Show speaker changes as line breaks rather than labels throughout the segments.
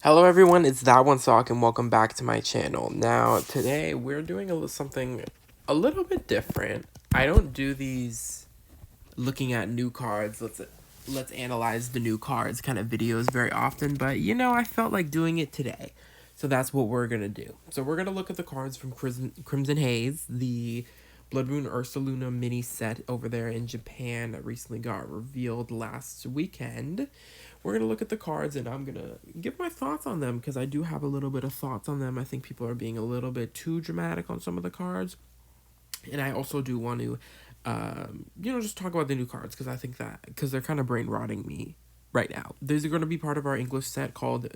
Hello everyone, it's That One Sock and welcome back to my channel. Now, today we're doing something a little bit different. I don't do these looking at new cards, let's analyze the new cards kind of videos very often, but I felt like doing it today. So that's what we're going to do. So we're going to look at the cards from Crimson Haze, the Bloodmoon Ursaluna mini set over there in Japan that recently got revealed last weekend. We're going to look at the cards and I'm going to give my thoughts on them because I do have a little bit of thoughts on them. I think people are being a little bit too dramatic on some of the cards. And I also do want to, just talk about the new cards because they're kind of brain rotting me right now. These are going to be part of our English set called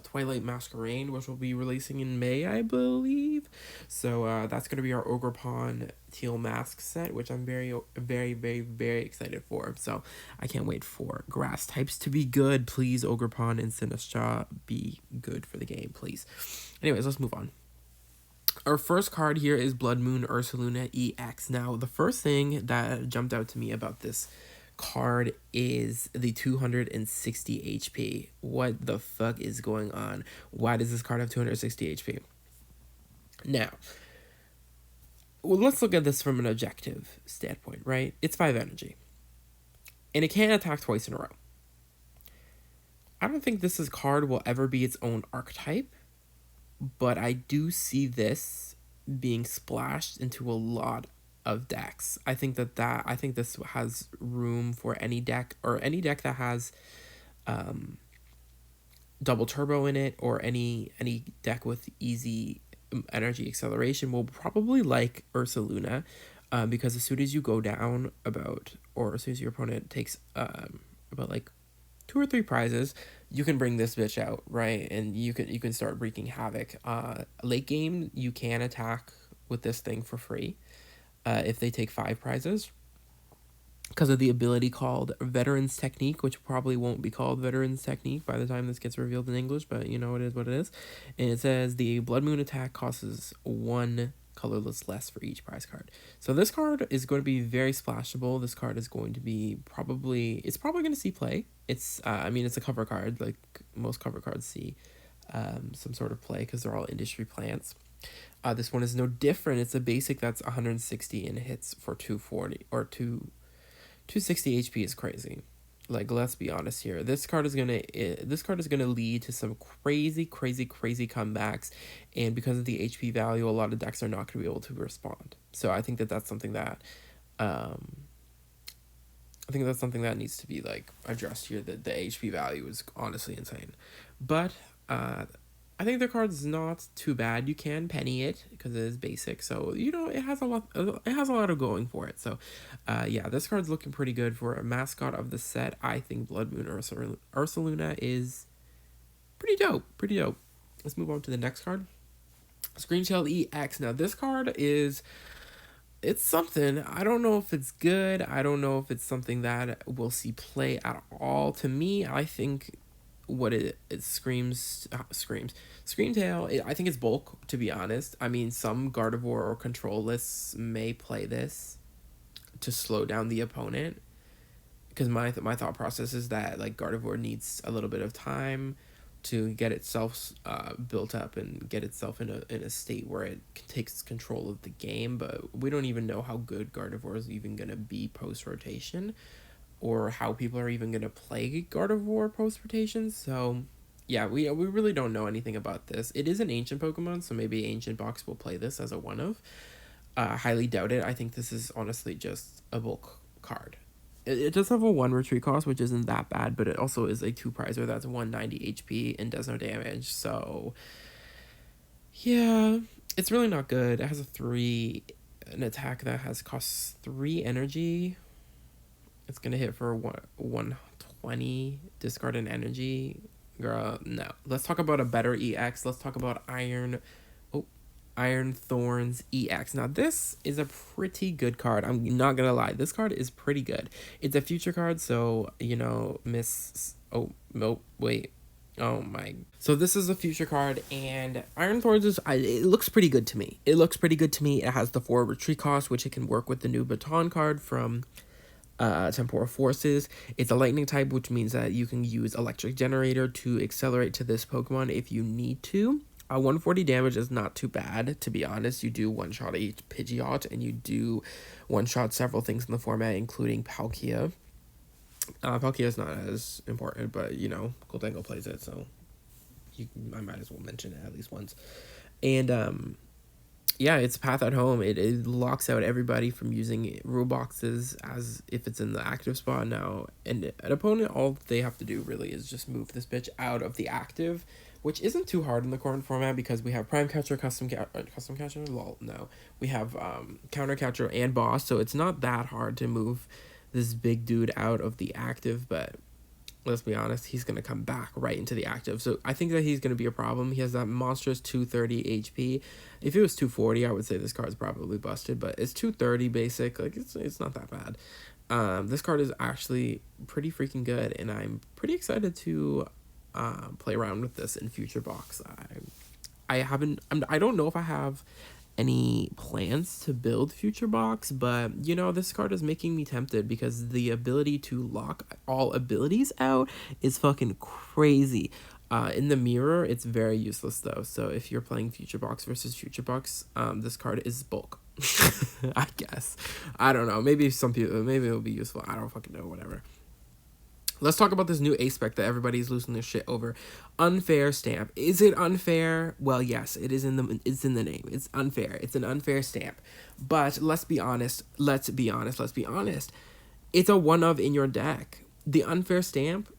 Twilight Masquerade, which will be releasing in May, I believe. So that's going to be our Ogrepon Teal Mask set, which I'm very, very, very, very excited for. So I can't wait for grass types to be good. Please, Ogrepon and Sinistcha, be good for the game, please. Anyways, let's move on. Our first card here is Bloodmoon Ursaluna EX. Now, the first thing that jumped out to me about this card is the 260 HP. What the fuck is going on? Why does this card have 260 HP? Now, let's look at this from an objective standpoint, right? It's 5 energy. And it can't attack twice in a row. I don't think this card will ever be its own archetype, but I do see this being splashed into a lot of decks. I think this has room for any deck that has double turbo in it, or any deck with easy energy acceleration will probably like Ursaluna, because as soon as you go down as soon as your opponent takes about like 2 or 3 prizes, you can bring this bitch out, right? And you can start wreaking havoc. Late game, you can attack with this thing for free if they take 5 prizes, because of the ability called Veteran's Technique, which probably won't be called Veteran's Technique by the time this gets revealed in English, but it is what it is. And it says the Blood Moon attack costs 1 colorless less for each prize card. So this card is going to be very splashable. This card is going to be probably going to see play. It's it's a cover card, like most cover cards see some sort of play because they're all industry plants. This one is no different. It's a basic that's 160 and hits for 240 or 260 HP is crazy. Like, let's be honest here. This card is gonna lead to some crazy comebacks, and because of the HP value, a lot of decks are not gonna be able to respond. So I think that's something that needs to be like addressed here. That the HP value is honestly insane, but I think the card's not too bad. You can penny it because it is basic, so it has a lot. It has a lot of going for it. So, yeah, this card's looking pretty good for a mascot of the set. I think Bloodmoon Ursaluna is pretty dope. Pretty dope. Let's move on to the next card. Screenshell EX. Now this card it's something. I don't know if it's good. I don't know if it's something that we'll see play at all. To me, I think what it screams Screamtail. I think it's bulk, to be honest. I mean, some Gardevoir or control lists may play this to slow down the opponent, because my thought process is that like Gardevoir needs a little bit of time to get itself built up and get itself in a state where it takes control of the game. But we don't even know how good Gardevoir is even going to be post rotation, or how people are even going to play Gardevoir post-rotation. So, yeah, we really don't know anything about this. It is an ancient Pokemon, so maybe Ancient Box will play this as a one-of. Highly doubt it. I think this is honestly just a bulk card. It does have a 1 retreat cost, which isn't that bad, but it also is a 2 prizer that's 190 HP and does no damage. So, yeah, it's really not good. It has an attack that costs 3 energy. It's gonna hit for 120, discard an energy. Girl, no. Let's talk about a better EX. Let's talk about Iron Thorns EX. Now this is a pretty good card. I'm not gonna lie. This card is pretty good. It's a future card, so Oh my. So this is a future card, and Iron Thorns it looks pretty good to me. It has the 4 retreat cost, which it can work with the new Baton card from Temporal Forces. It's a lightning type, which means that you can use Electric Generator to accelerate to this Pokemon if you need to. 140 damage is not too bad, to be honest. You do one-shot each Pidgeot, and you do one-shot several things in the format, including Palkia. Palkia is not as important, but, you know, Goldango plays it, so I might as well mention it at least once. And, yeah, it's Path at Home. It locks out everybody from using rule boxes as if it's in the active spot now. And an opponent, all they have to do really is just move this bitch out of the active, which isn't too hard in the current format because we have Prime Catcher, Custom Catcher, lol, no. We have Counter Catcher and Boss, so it's not that hard to move this big dude out of the active, but let's be honest, he's going to come back right into the active. So I think that he's going to be a problem. He has that monstrous 230 HP. If it was 240, I would say this card's probably busted, but it's 230 basic. Like, it's not that bad. This card is actually pretty freaking good, and I'm pretty excited to play around with this in future box. I don't know if I have any plans to build future box, but you know, this card is making me tempted because the ability to lock all abilities out is fucking crazy. In the mirror, it's very useless though, so if you're playing future box versus future box, this card is bulk. I guess, I don't know, maybe it'll be useful, I don't fucking know, whatever. Let's talk about this new A-Spec that everybody's losing their shit over. Unfair stamp. Is it unfair? Well, yes, it's in the name. It's unfair. It's an unfair stamp. But let's be honest. It's a 1-of in your deck. The unfair stamp,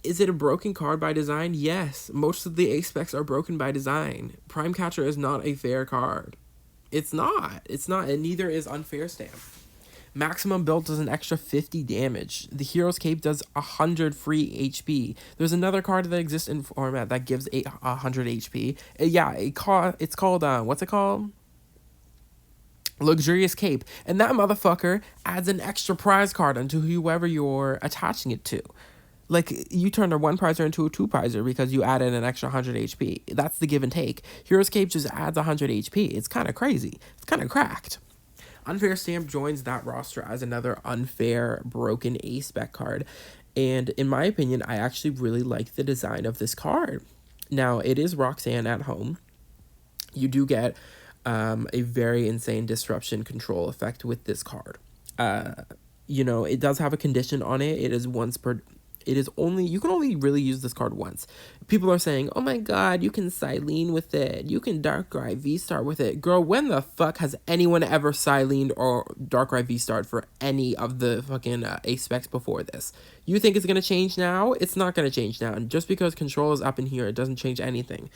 is it a broken card by design? Yes. Most of the A-Specs are broken by design. Prime Catcher is not a fair card. It's not, and neither is unfair stamp. Maximum build does an extra 50 damage. The Hero's Cape does 100 free HP. There's another card that exists in format that gives 100 HP. It's called, what's it called? Luxurious Cape. And that motherfucker adds an extra prize card onto whoever you're attaching it to. Like, you turned a 1-prizer into a 2-prizer because you added an extra 100 HP. That's the give and take. Hero's Cape just adds 100 HP. It's kind of crazy. It's kind of cracked. Unfair Stamp joins that roster as another unfair broken A-Spec card. And in my opinion, I actually really like the design of this card. Now, it is Roxanne at home. You do get a very insane disruption control effect with this card. You know, it does have a condition on it. It is you can only really use this card once. People are saying, oh my god, you can Silene with it. You can Darkrai V-Star with it. Girl, when the fuck has anyone ever Silened or Darkrai V-Starred for any of the fucking A-Specs before this? You think it's going to change now? It's not going to change now. And just because control is up in here, it doesn't change anything.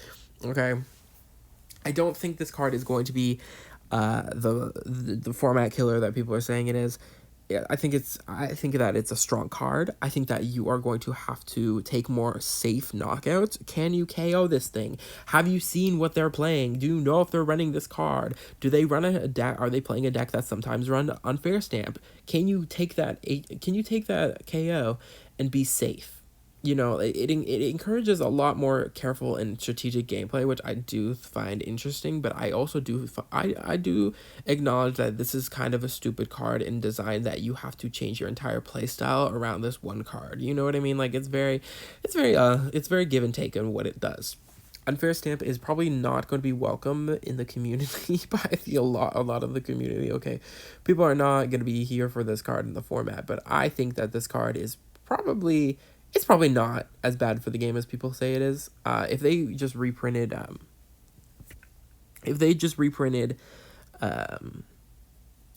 Okay? I don't think this card is going to be the format killer that people are saying it is. I think that it's a strong card. I think that you are going to have to take more safe knockouts. Can you KO this thing? Have you seen what they're playing? Do you know if they're running this card? Do they run a deck? Are they playing a deck that sometimes run Unfair Stamp? Can you take that KO and be safe? You know, it encourages a lot more careful and strategic gameplay, which I do find interesting, but I also do acknowledge that this is kind of a stupid card in design that you have to change your entire playstyle around this one card. You know what I mean? Like, it's very give and take on what it does. Unfair Stamp is probably not going to be welcome in the community by a lot of the community. Okay, people are not going to be here for this card in the format, but I think that this card is probably not as bad for the game as people say it is. If they just reprinted,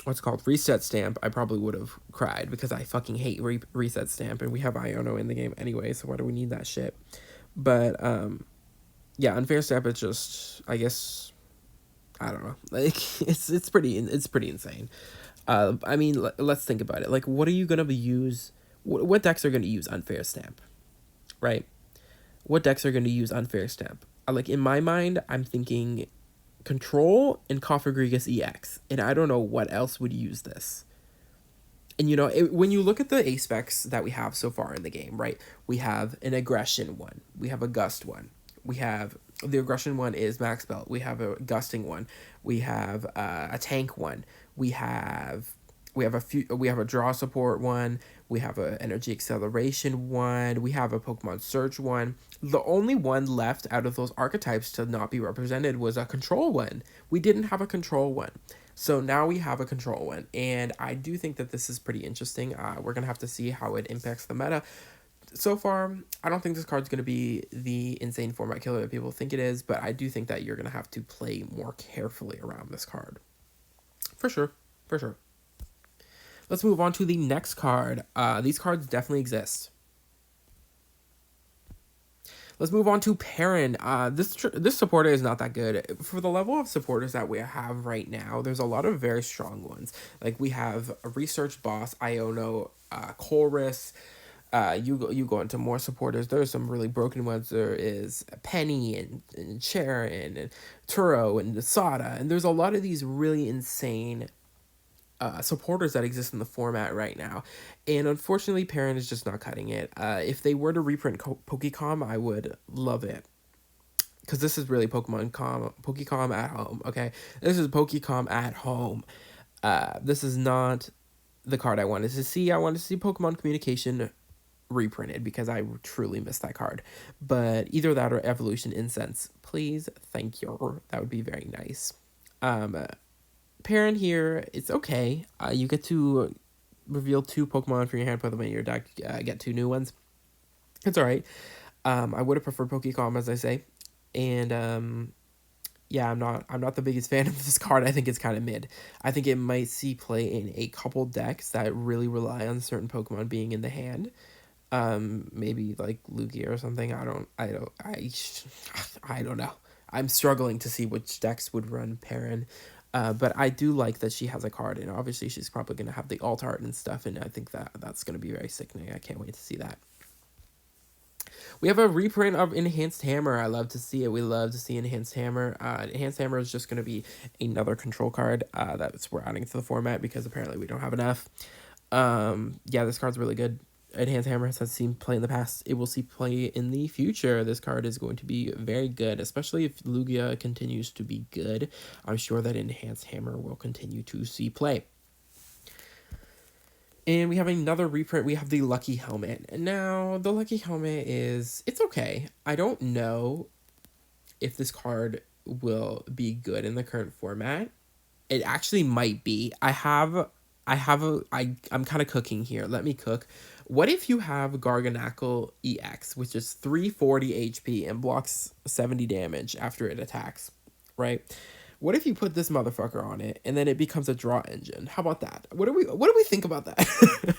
what's it called, Reset Stamp, I probably would have cried because I fucking hate Reset Stamp, and we have Iono in the game anyway, so why do we need that shit? But yeah, Unfair Stamp is just, I guess, I don't know, like it's pretty insane. I mean, let's think about it. Like, what are you gonna use? What decks are going to use Unfair Stamp, right? What decks are going to use Unfair Stamp? Like, in my mind, I'm thinking Control and Cofagrigus EX, and I don't know what else would use this. And, you know, when you look at the A-Specs that we have so far in the game, right? We have an Aggression one. We have a Gust one. We have... The Aggression one is Max Belt. We have a Gusting one. We have a Tank one. We have... We have a draw support one. We have a energy acceleration one. We have a Pokemon search one. The only one left out of those archetypes to not be represented was a control one. We didn't have a control one. So now we have a control one. And I do think that this is pretty interesting. We're going to have to see how it impacts the meta. So far, I don't think this card's going to be the insane format killer that people think it is, but I do think that you're going to have to play more carefully around this card. For sure. For sure. Let's move on to the next card. These cards definitely exist. Let's move on to Perrin. This supporter is not that good. For the level of supporters that we have right now, there's a lot of very strong ones. Like we have a Research Boss, Iono, Chorus. You go into more supporters. There's some really broken ones. There is Penny and Sharon and Turo and Sada. And there's a lot of these really insane supporters that exist in the format right now, and unfortunately Perrin is just not cutting it. If they were to reprint Pokecom, I would love it, because this is really Pokecom at home. Okay, this is Pokecom at home. This is not the card I wanted to see. I wanted to see Pokemon Communication reprinted, because I truly missed that card. But either that or Evolution Incense, please, thank you. That would be very nice. Perrin here, it's okay. You get to reveal 2 Pokemon from your hand, put them in your deck, get 2 new ones. It's alright. I would have preferred Pokecom, as I say. And yeah, I'm not the biggest fan of this card. I think it's kind of mid. I think it might see play in a couple decks that really rely on certain Pokemon being in the hand. Maybe like Lugia or something. I don't know. I'm struggling to see which decks would run Perrin. But I do like that she has a card, and obviously she's probably going to have the alt art and stuff, and I think that's going to be very sickening. I can't wait to see that. We have a reprint of Enhanced Hammer. I love to see it. We love to see Enhanced Hammer. Enhanced Hammer is just going to be another control card that we're adding to the format, because apparently we don't have enough. Yeah, this card's really good. Enhanced Hammer has seen play in the past. It will see play in the future. This card is going to be very good, especially if Lugia continues to be good. I'm sure that Enhanced Hammer will continue to see play. And we have another reprint. We have the Lucky Helmet. Now, the Lucky Helmet it's okay. I don't know if this card will be good in the current format. It actually might be. I'm kind of cooking here. Let me cook. What if you have Garganacl EX, which is 340 HP and blocks 70 damage after it attacks, right? What if you put this motherfucker on it and then it becomes a draw engine? How about that? What do we think about that?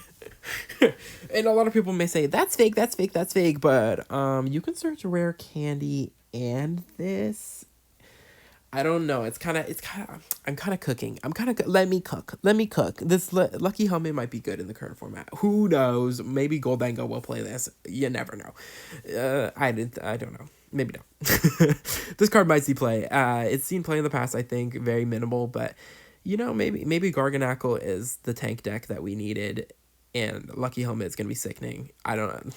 And a lot of people may say that's fake, but you can search Rare Candy and this. I don't know. I'm kind of cooking. Let me cook. This Lucky Helmet might be good in the current format. Who knows? Maybe Goldango will play this. You never know. I don't know. Maybe not. This card might see play. It's seen play in the past, I think. Very minimal, but maybe Garganacl is the tank deck that we needed, and Lucky Helmet is going to be sickening. I don't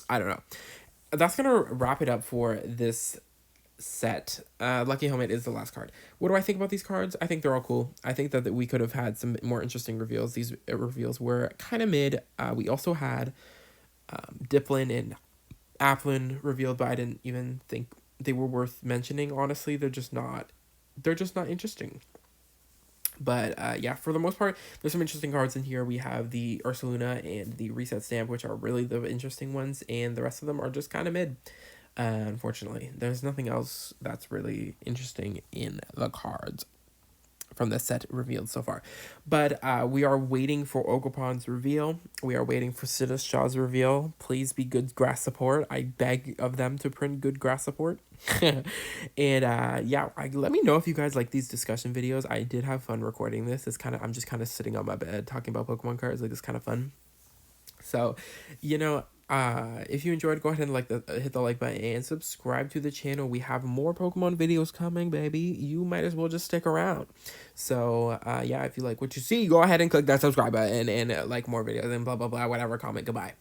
know. That's going to wrap it up for this set. Lucky Helmet is the last card. What do I think about these cards? I think they're all cool. I think that we could have had some more interesting reveals. These reveals were kind of mid. We also had Diplin and Applin revealed, but I didn't even think they were worth mentioning. Honestly, they're just not interesting. But yeah, for the most part, there's some interesting cards in here. We have the Ursaluna and the Reset Stamp, which are really the interesting ones, and the rest of them are just kind of mid. Unfortunately, there's nothing else that's really interesting in the cards from the set revealed so far. But we are waiting for Ogerpon's reveal. We are waiting for Sidishaw's reveal. Please be good grass support. I beg of them to print good grass support. And yeah, let me know if you guys like these discussion videos. I did have fun recording this. I'm just kind of sitting on my bed talking about Pokemon cards. Like, it's kind of fun. So, if you enjoyed, go ahead and hit the like button and subscribe to the channel. We have more Pokemon videos coming, baby. You might as well just stick around. So, yeah, if you like what you see, go ahead and click that subscribe button and like more videos and blah, blah, blah, whatever, comment. Goodbye.